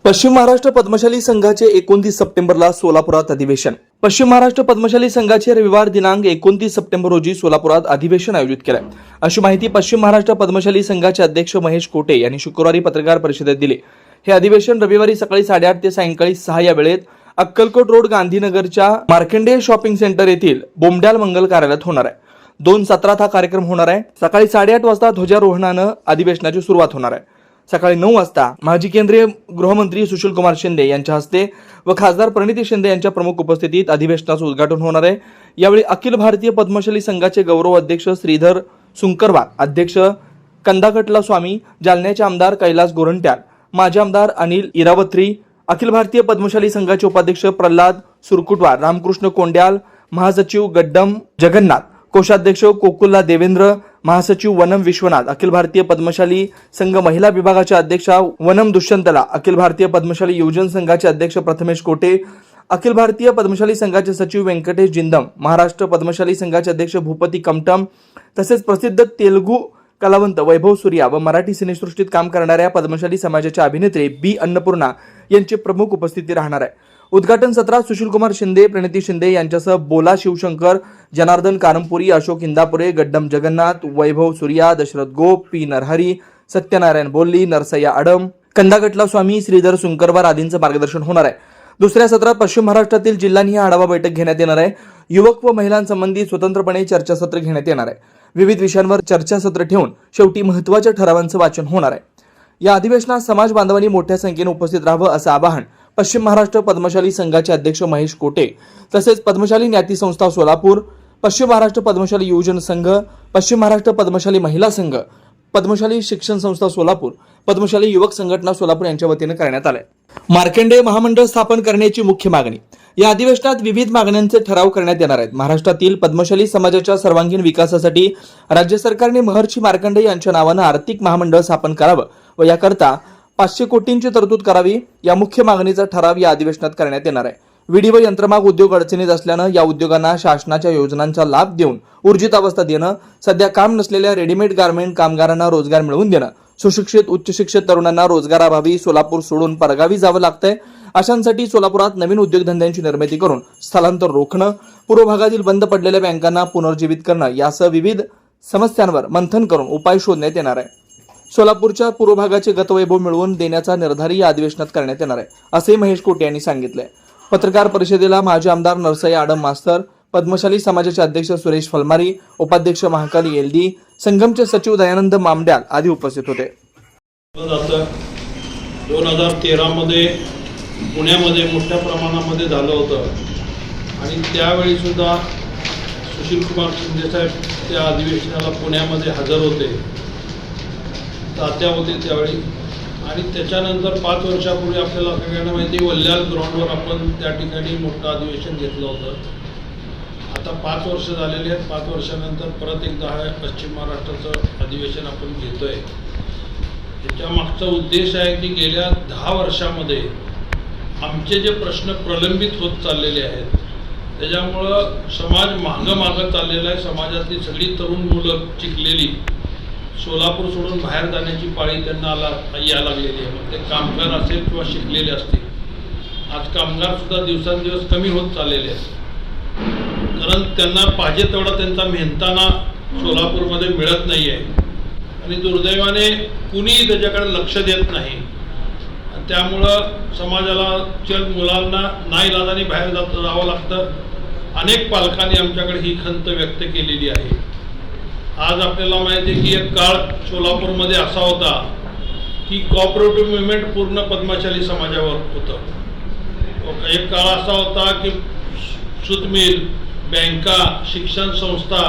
पश्चिम महाराष्ट्र पद्मशाली संघाचे 29 सप्टेंबरला सोलापुरात अधिवेशन। पश्चिम महाराष्ट्र पद्मशाली संघाचे रविवार दिनांक 29 सप्टेंबर रोजी सोलापुरात अधिवेशन आयोजित केले, अशी माहिती पश्चिम महाराष्ट्र पद्मशाली संघाचे अध्यक्ष महेश कोटे यांनी शुक्रवारी पत्रकार परिषदेत दिली। हे अधिवेशन रविवारी सकाळी 8:30 ते सायंकाळी 6 या वेळेत अक्कलकोट रोड गांधीनगरच्या मार्कंडेय शॉपिंग सेंटर येथील बोमड्याल मंगल कार्यालयात होणार आहे। 2 सत्रात हा कार्यक्रम होणार आहे। सकाळी 8:30 वाजता ध्वजारोहणाने अधिवेशनाची सुरुवात होणार आहे। सकाळी 9 वाजता माजी केंद्रीय गृहमंत्री सुशीलकुमार शिंदे यांच्या हस्ते व खासदार प्रणिती शिंदे यांच्या प्रमुख उपस्थितीत अधिवेशनाचे उद्घाटन होणार आहे। यावेळी अखिल भारतीय पद्मशाली संघाचे गौरव अध्यक्ष श्रीधर सुंकरवार, अध्यक्ष कंदाकटला स्वामी, जालन्याचे आमदार कैलास गोरंट्याल, माजी आमदार अनिल इरावत्री, अखिल भारतीय पद्मशाली संघाचे उपाध्यक्ष प्रल्हाद सुरकुटवार, रामकृष्ण कोंड्याल, महासचिव गड्डम जगन्नाथ, कोषाध्यक्ष कोकुल्ला देवेंद्र, महासचिव वनम विश्वनाथ, अखिल भारतीय पद्मशाली संघ महिला विभागाच्या अध्यक्षा वनम दुष्यंतला, अखिल भारतीय पद्मशाली युवजन संघाचे अध्यक्ष प्रथमेश कोटे, अखिल भारतीय पद्मशाली संघाचे सचिव व्यंकटेश जिंदम, महाराष्ट्र पद्मशाली संघाचे अध्यक्ष भूपती कमटम, तसेच प्रसिद्ध तेलुगू कलावंत वैभव सूर्या व मराठी सिनेसृष्टीत काम करणाऱ्या पद्मशाली समाजाच्या अभिनेत्री बी अन्नपूर्णा यांची प्रमुख उपस्थिती राहणार आहे। उद्घाटन सत्रात सुशीलकुमार शिंदे, प्रणिती शिंदे यांच्यासह बोला शिवशंकर, जनार्दन कारंपुरी, अशोक इंदापुरे, गड्डम जगन्नाथ, वैभव सूर्या, दशरथ गोप, पी नरहरी, सत्यनारायण बोल्ली, नरसय्या आडम, कंदाकटला स्वामी, श्रीधर सुंकरवार आदींचं मार्गदर्शन होणार आहे। दुसऱ्या सत्रात पश्चिम महाराष्ट्रातील जिल्ह्यांनी आढावा बैठक घेण्यात येणार आहे। युवक व महिलांसंबंधी स्वतंत्रपणे चर्चासत्र घेण्यात येणार आहे। विविध विषयांवर चर्चासत्र ठेवून शेवटी महत्त्वाच्या ठरावांचं वाचन होणार आहे। या अधिवेशनात समाज बांधवांनी मोठ्या संख्येने उपस्थित राहावं असं आवाहन पश्चिम महाराष्ट्र पद्मशाली संघाचे अध्यक्ष महेश कोटे, तसेच पद्मशाली ज्ञाती संस्था सोलापूर, पश्चिम महाराष्ट्र पद्मशाली युवजन संघ, पश्चिम महाराष्ट्र पद्मशाली महिला संघ, पद्मशाली शिक्षण संस्था सोलापूर, पद्मशाली युवक संघटना सोलापूर यांच्या वतीने करण्यात आले। मार्कंडेय महामंडळ स्थापन करण्याची मुख्य मागणी। या अधिवेशनात विविध मागण्यांचे ठराव करण्यात येणार आहेत। महाराष्ट्रातील पद्मशाली समाजाच्या सर्वांगीण विकासासाठी राज्य सरकारने महर्षी मार्कंडेय यांच्या नावाने आर्थिक महामंडळ स्थापन करावं व याकरता 500 कोटींची तरतूद करावी, या मुख्य मागणीचा ठराव या अधिवेशनात करण्यात येणार आहे। विडी व यंत्रमाग उद्योग अडचणीत असल्यानं या उद्योगांना शासनाच्या योजनांचा लाभ देऊन ऊर्जित अवस्था देणं, सध्या काम नसलेल्या रेडीमेड गारमेंट कामगारांना रोजगार मिळवून देणं, सुशिक्षित उच्च शिक्षित तरुणांना रोजगाराभावी सोलापूर सोडून परगावी जावं लागतंय, अशांसाठी सोलापुरात नवीन उद्योगधंद्यांची निर्मिती करून स्थलांतर रोखणं, पूर्व भागातील बंद पडलेल्या बँकांना पुनर्जीवित करणं यासह विविध समस्यांवर मंथन करून उपाय शोधण्यात येणार आहे। सोलापूरच्या पूर्व भागाचे गतवैभव मिळवून देण्याचा निर्धारही या अधिवेशनात करण्यात येणार आहे, असे महेश कोटे यांनी सांगितले। पत्रकार परिषदेला माजी आमदार नरसय्या आडम मास्तर, पद्मशाली समाजाचे अध्यक्ष सुरेश फलमारी, उपाध्यक्ष महाकाली एलडी, संगमचे सचिव दयानंद मामड्याल आदी उपस्थित होते। 2013 मध्ये पुण्यामध्ये मोठ्या प्रमाणामध्ये झालं होतं आणि त्यावेळी सुद्धा सुशीलकुमार शिंदे साहेब त्या अधिवेशनाला पुण्यामध्ये हजर होते, तात्या होते त्यावेळी। आणि त्याच्यानंतर 5 वर्षापूर्वी आपल्याला सगळ्यांना माहिती वल्याल ग्राउंडवर आपण त्या ठिकाणी मोठं अधिवेशन घेतलं होतं। आता 5 वर्ष झालेली आहेत। 5 वर्षानंतर परत एकदा पश्चिम महाराष्ट्राचं अधिवेशन आपण घेतोय। त्याच्या मागचा उद्देश आहे की गेल्या 10 वर्षामध्ये आमचे जे प्रश्न प्रलंबित होत चाललेले आहेत, त्याच्यामुळं समाज मागं चाललेला आहे। समाजातली सगळी तरुण मुलं शिकलेली सोलापूर सोडून बाहेर जाण्याची पाळी त्यांना यायला लागलेली आहे। मग ते कामगार असेल किंवा शिकलेले असतील। आज कामगार सुद्धा दिवसांदिवस कमी होत चाललेले आहेत, कारण त्यांना पाहिजे तेवढा त्यांचा मेहनताना सोलापूरमध्ये मिळत नाही आहे आणि दुर्दैवाने कुणीही त्याच्याकडे लक्ष देत नाही। त्यामुळं समाजाला मुलांना नाईलाजाने बाहेर जावं लागतं। अनेक पालकांनी आमच्याकडे ही खंत व्यक्त केलेली आहे। आज आपल्याला माहिती आहे की एक काळ सोलापूरमध्ये असा होता की कॉपरेटिव्ह मुवमेंट पूर्ण पद्मशाली समाजावर होतं। एक काळ असा होता की सूत मिल, बँका, शिक्षण संस्था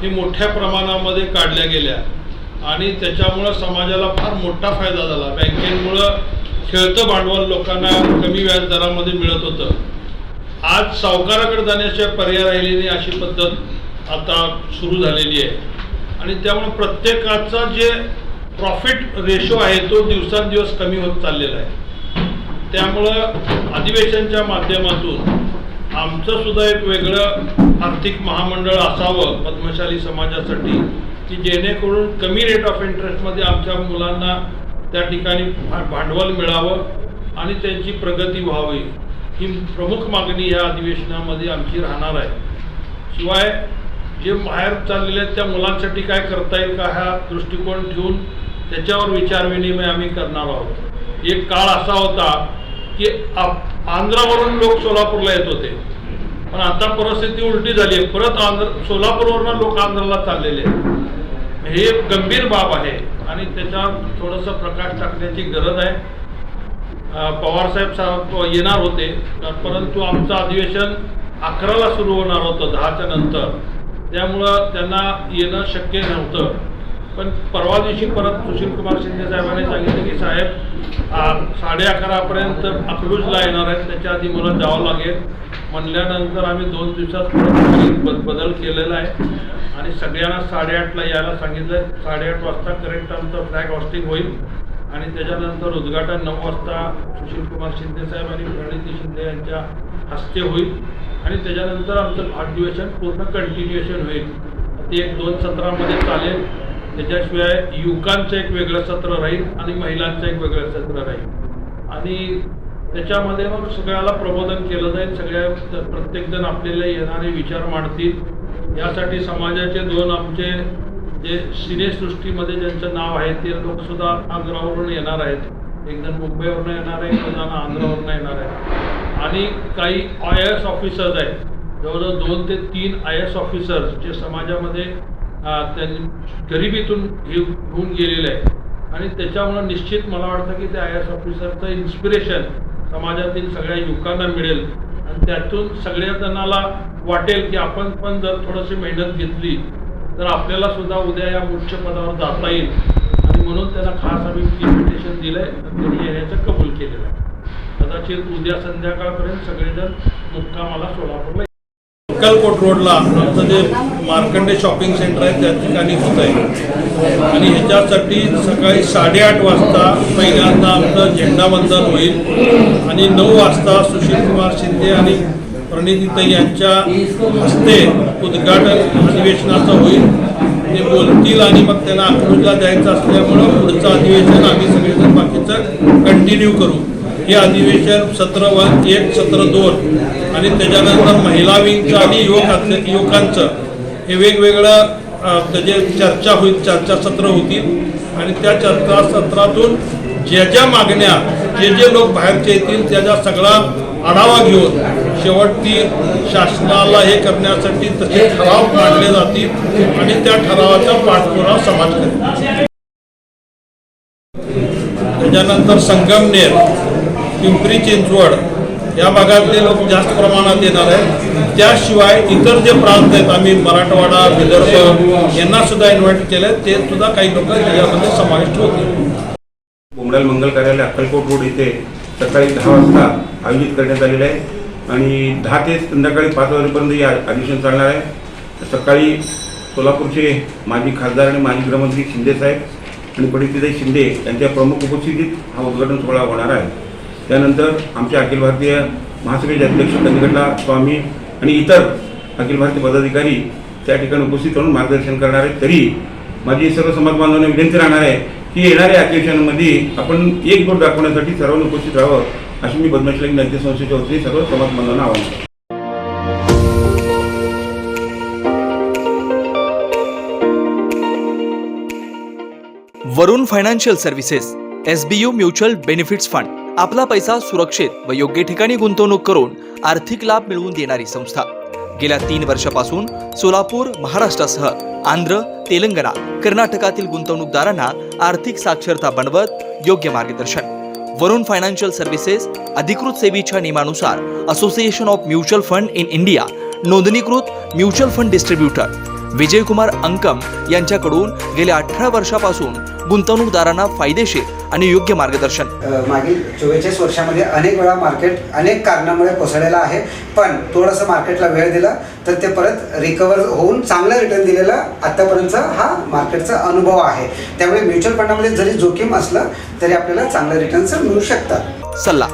हे मोठ्या प्रमाणामध्ये काढल्या गेल्या आणि त्याच्यामुळं समाजाला फार मोठा फायदा झाला। बँकेमुळं खेळतं भांडवल लोकांना कमी व्याज दरामध्ये मिळत होतं। आज सावकाराकडे जाण्याशिवाय पर्याय राहिलेली नाही, अशी पद्धत आता सुरू झालेली आहे आणि त्यामुळे प्रत्येकाचा जे प्रॉफिट रेशो आहे तो दिवसांदिवस कमी होत चाललेला आहे। त्यामुळं अधिवेशनच्या माध्यमातून आमचं सुद्धा एक वेगळं आर्थिक महामंडळ असावं पद्मशाली समाजासाठी, की जेणेकरून कमी रेट ऑफ इंटरेस्टमध्ये आमच्या मुलांना त्या ठिकाणी भांडवल मिळावं आणि त्यांची प्रगती व्हावी ही प्रमुख मागणी या अधिवेशनामध्ये आमची राहणार आहे. शिवाय जे बाहेर चाललेले आहेत त्या मुलांसाठी काय करता येईल का हा दृष्टिकोन ठेवून त्याच्यावर विचारविनिमय आम्ही करणार आहोत. एक काळ असा होता की आंध्रावरून लोक सोलापूरला येत होते, पण आता परिस्थिती उलटी झाली आहे. परत सोलापूरवरून लोक आंध्राला चाललेले आहेत. हे एक गंभीर बाब आहे आणि त्याच्यावर थोडंसं प्रकाश टाकण्याची गरज आहे. पवारसाहेब येणार होते, परंतु आमचं अधिवेशन 11ला सुरू होणार होतं 10च्या नंतर, त्यामुळं त्यांना येणं शक्य नव्हतं. पण परवा दिवशी परत सुशीलकुमार शिंदे साहेबांनी सांगितलं की साहेब 11:30पर्यंत अकलूजला येणार आहेत, त्याच्या आधी मला जावं लागेल म्हणल्यानंतर आम्ही 2 दिवसात परत बदल केलेला आहे आणि सगळ्यांना 8:30ला यायला सांगितलं. 8:30 वाजता करेक्ट आमचं फ्लॅग हॉस्टिंग होईल आणि त्याच्यानंतर उद्घाटन 9 वाजता सुशीलकुमार शिंदे साहेब आणि प्रणिती शिंदे यांच्या हस्ते होईल आणि त्याच्यानंतर आमचं अधिवेशन पूर्ण कंटिन्युएशन होईल. ते 1-2 सत्रामध्ये चालेल. त्याच्याशिवाय युवकांचं एक वेगळं सत्र राहील आणि महिलांचं एक वेगळं सत्र राहील आणि त्याच्यामध्ये मग सगळ्याला प्रबोधन केलं जाईल. प्रत्येकजण आपल्याला येणारे विचार मांडतील. यासाठी समाजाचे 2 आमचे जे सिनेसृष्टीमध्ये ज्यांचं नाव आहे ते लोकसुद्धा आंध्रावरून येणार आहेत. एक जण मुंबईवरून येणार आहे, एक जण आंध्रावरून येणार आहे आणि काही IAS ऑफिसर्स आहेत. जवळजवळ 2 ते 3 IAS ऑफिसर्स जे समाजामध्ये त्यांनी गरिबीतून होऊन गेलेले आहे आणि त्याच्यामुळं निश्चित मला वाटतं की त्या IAS ऑफिसरचं इन्स्पिरेशन समाजातील सगळ्या युवकांना मिळेल आणि त्यातून सगळ्या जणाला वाटेल की आपण पण जर थोडीशी मेहनत घेतली तर आपल्याला सुद्धा उद्या या उच्च पदावर जाता येईल आणि म्हणून त्यांना खास आम्ही इन्व्हिटेशन दिलं आहे आणि त्यांनी येण्याचं कबूल केलेलं आहे. कदाचित उद्या संध्याकाळपर्यंत सगळेजण मुक्कामाला सोलापूरला. अक्कलकोट रोडला आमचं जे मार्कंडे शॉपिंग सेंटर आहे त्या ठिकाणी होत आहे आणि ह्याच्यासाठी सकाळी 8:30 वाजता पहिल्यांदा आमचं झेंडावंदन होईल आणि 9 वाजता सुशीलकुमार शिंदे आणि प्रणितीताई यांच्या हस्ते उद्घाटन अधिवेशनाचं होईल. ते बोलतील आणि मग त्यांना अकलूजला जायचं असल्यामुळं पुढचं अधिवेशन आम्ही सगळेजण बाकीचं कंटिन्यू करू. हे अधिवेशन सत्र 1, सत्र 2 आणि त्याच्यानंतर महिला विंगचं आणि युवकांचं हे वेगवेगळं त्याचे चर्चा होईल, चर्चासत्र होतील आणि त्या चर्चासत्रातून ज्या मागण्या जे लोक बाहेरचे येतील त्याचा सगळा आढावा घेऊन शेवटी शासनाला हे करण्यासाठी तसे ठराव मांडले जातील आणि त्या ठरावाचा पाठपुरावा समाज करेल. त्याच्यानंतर संगमनेर, पिंपरी चिंचवड या भागातले लोक जास्त प्रमाणात येणार आहेत. त्याशिवाय इतर जे प्रांत आहेत, आम्ही मराठवाडा, विदर्भ यांना सुद्धा इन्व्हाइट केलं, ते सुद्धा काही लोक यामध्ये समाविष्ट होतील. बोमडाल मंगल कार्यालय अक्कलकोट रोड इथे सकाळी 10 वाजता आयोजित करण्यात आलेलं आहे आणि 10 ते संध्याकाळी 5 वाजेपर्यंत हे अधिवेशन चालणार आहे. सकाळी सोलापूरचे माजी खासदार आणि माजी गृहमंत्री शिंदेसाहेब आणि प्रणितीताई शिंदे यांच्या प्रमुख उपस्थितीत हा उद्घाटन सोहळा होणार आहे. त्यानंतर आमचे अखिल भारतीय महासभेचे अध्यक्ष कंदिगटला स्वामी आणि इतर अखिल भारतीय पदाधिकारी त्या ठिकाणी उपस्थित राहून मार्गदर्शन करणार आहेत. तरी माझी सर्व समाज बांधवांना विनंती राहणार आहे की येणाऱ्या अधिवेशनामध्ये आपण एकजूट दाखवण्यासाठी सर्वांनी उपस्थित राहावं अशी मी बदमाशी नाट्य संस्थेच्या वतीने सर्व समाज बांधवांना आवाहन करतो. Varun financial services, SBU mutual benefits fund. आपला पैसा सुरक्षित व योग्य ठिकाणी गुंतवणूक करून आर्थिक लाभ मिळवून देणारी संस्था. गेल्या 3 वर्षापासून सोलापूर, महाराष्ट्रासह आंध्र, तेलंगणा, कर्नाटकातील गुंतवणूकदारांना आर्थिक साक्षरता बनवत योग्य मार्गदर्शन. वरुण फायनान्शियल सर्व्हिसेस अधिकृत सेवेच्या नियमानुसार association of mutual fund in India नोंदणीकृत mutual fund distributor Vijaykumar Ankam यांच्याकडून गेल्या 18 वर्षापासून गुंतवणूकदारांना फायदेशीर आणि योग्य मार्गदर्शन. मागील 44 वर्षामध्ये अनेक वेळा मार्केट अनेक कारणामुळे कोसळलेलं आहे, पण थोडंसं मार्केटला वेळ दिला तर ते परत रिकवर होऊन चांगलं रिटर्न दिलेला आतापर्यंतचा हा मार्केटचा अनुभव आहे. त्यामुळे म्युच्युअल फंडामध्ये जरी जोखीम असलं तरी आपल्याला चांगलं रिटर्न्स मिळू शकतात. सल्ला.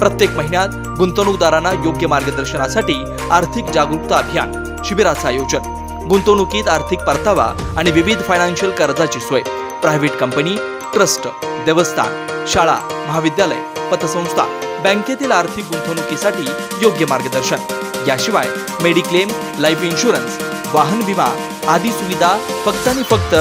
प्रत्येक महिन्यात गुंतवणूकदारांना योग्य मार्गदर्शनासाठी आर्थिक जागरूकता अभियान शिबिराचं आयोजन. गुंतवणुकीत आर्थिक परतावा आणि विविध फायनान्शियल कर्जाची सोय. प्रायव्हेट कंपनी, ट्रस्ट, देवस्थान, शाळा, महाविद्यालय, पतसंस्था, बँकेतील आर्थिक गुंतवणुकीसाठी योग्य मार्गदर्शन। याशिवाय मेडिक्लेम, लाईफ इन्शुरन्स, वाहन विमा आदी सुविधा फक्त आणि फक्त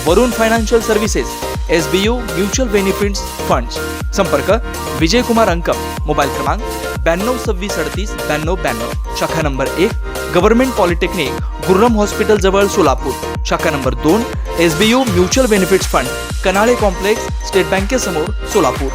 Varun financial services, SBU mutual benefits funds. संपर्क विजय कुमार अंकम, मोबाईल क्रमांक 9226389292, शाखा number 1 government polytechnic, Gurram hospital जवळ सोलापूर, शाखा number 2 SBU mutual benefits fund, Kanale complex, state बँकेसमोर सोलापूर।